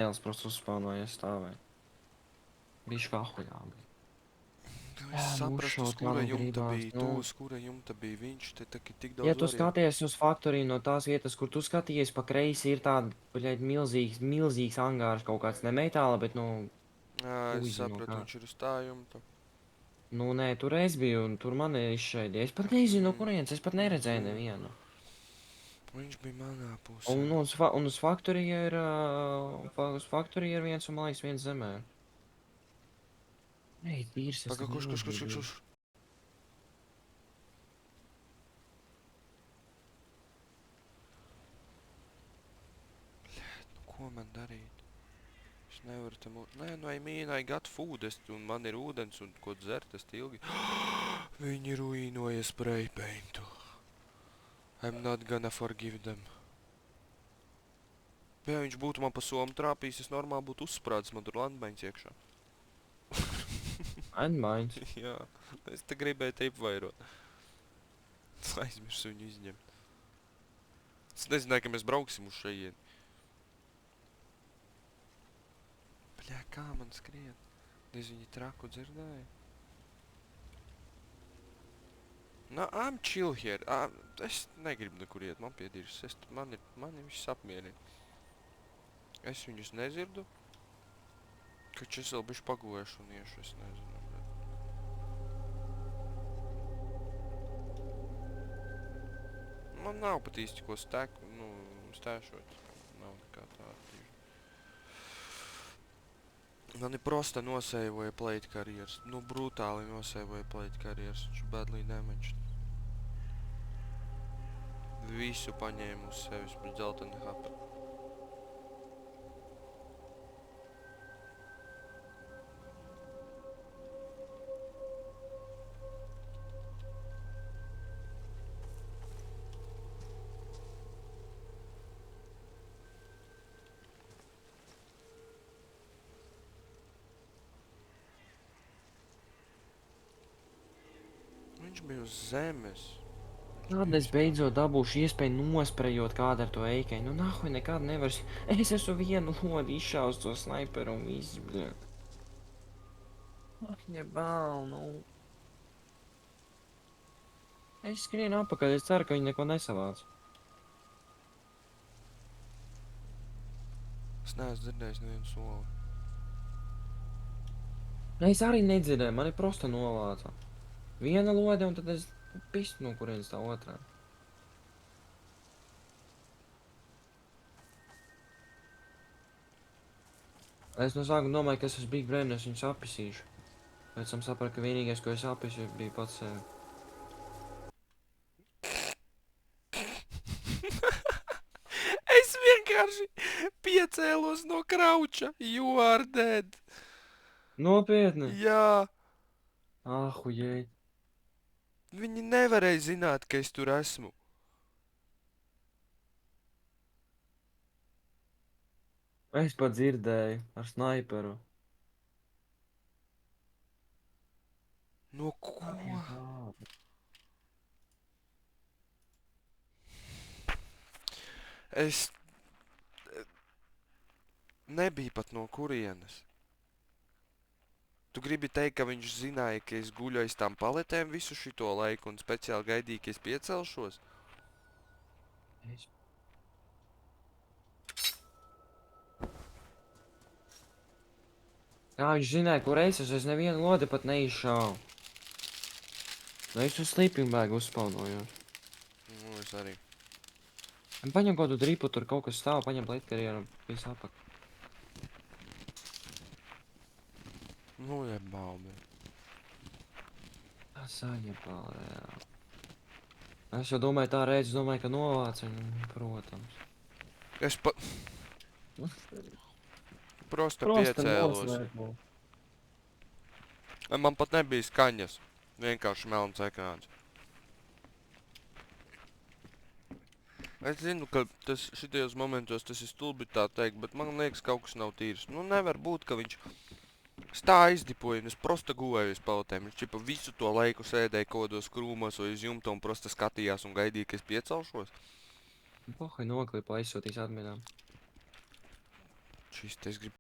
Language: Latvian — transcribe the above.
Ēls просто uzspaunojies stāvēja. Bišķi kā ahujā bija. Es saprastu, uz Uzšaut kura man jumta gribās, bija tu, nu. uz kura jumta bija viņš, te tik Ja daudz tu variantu. skaties uz faktoriju no tās vietas, kur tu skatījies pa kreisi, ir tāda, bļaļ, milzīgs angārs kaut kāds, ne metāla, bet, nu, Es uizinu sapratu, kā. viņš ir uz tā jumta. Nu, nē, tur es biju, un tur mani izšaidīja. Es pat nezinu, no kurienes, es pat neredzēju nevienu. Viņš bija manā pusē. Un uz faktorija ir, uz faktorija ir viens, un man liekas, viens zemē. Ei, tīrs, es Paga, tik nodzīvoju. kurš? Nu, ko man darīt? Es nevaru tam... Nē, nu, I mean, I got food, un man ir ūdens un ko dzert, es ilgi... Viņi ruīnoja spray paintu. I'm not gonna forgive them. Ja viņš būtu man pa somu trāpījis, es normāli būtu uzsprādzis, man tur landmaiņas iekšā. Landmines. Jā, es te gribēju te apvairot. Es aizmirsu viņu izņemt. Es nezināju, ka mēs brauksim uz šajien. Bļā, kā man skrien? Diez viņi traku dzirdēja. No, I'm chill here. Es negribu nekur iet, man piedīrs. Mani viss apmierina. Es viņus nezirdu. Kač es vēl bišķi pagulēšu un iešu, es nezinu. Man nav pat īsti ko stēšot. Nav nekā tāda. Mani prosta noseivoja plate karjeras. Nu, brutāli noseivoja plate karjeras. Viņš badly damaged. Visu paņēmu uz sevis, bet dzelteni hapa. Viņš bija uz zemes. Kad es beidzot dabūšu iespēju nosprejot kādu ar to eikai? Nu, nahuj, nekad nevar. Es esmu vienu lodi izšaus to snaiperu un viss, bļaļ. Ak, jebāl, nu. Es skrienu apakaļ, es ceru, ka viņi neko nesavāc. Es neesmu dzirdējis nevienu soli. Es arī nedzirdēju, mani prosta novāca. Viena lode, un tad es pistu no kurienes tā otrā. Es no sākuma domāju, ka es esmu Big Brain, es viņus apisīšu. Pēc tam sapratu, ka vienīgais, ko es apisu, bija pats sevi. Es vienkārši piecēlos no krauča. You are dead. Nopietni? Jā. Ahujēj. Viņi nevarēja zināt, ka es tur esmu. Es pat dzirdēju ar snaiperu. No ko? Es... nebija pat no kurienes. Tu gribi teikt, ka viņš zināja, ka es guļu aiz tām paletēm visu šito laiku un speciāli gaidīja, ka es piecelšos? Kā viņš zināja, kur es nevienu lodi pat neizšāvu. Nu, es uz sleeping bag uzspaunojos. Nu, es arī. Paņem kādu dripu, tur kaut kas stāv, paņem pleitkarieru, visu apak. Nu, jebāli. Tas aņepāli, jā. Es jau domāju, tā reiz, domāju, ka novāc viņu, protams. Es pa... Prosta piecēlos. Noslēpo. Man pat nebija skaņas. Vienkārši melns ekrāns. Es zinu, ka šitajos momentos tas ir stulbi tā teikt, bet man liekas, kaut kas nav tīrs. Nu, nevar būt, ka viņš stā aizdipoja un es prosta gulēju uz paletēm. Viņš čipa visu to laiku sēdēja kodos krūmos vai uz jumta un prosta skatījās un gaidīja, ka es piecelšos. Pohai noklipu aizsūtīs atminām. Šis te es gribu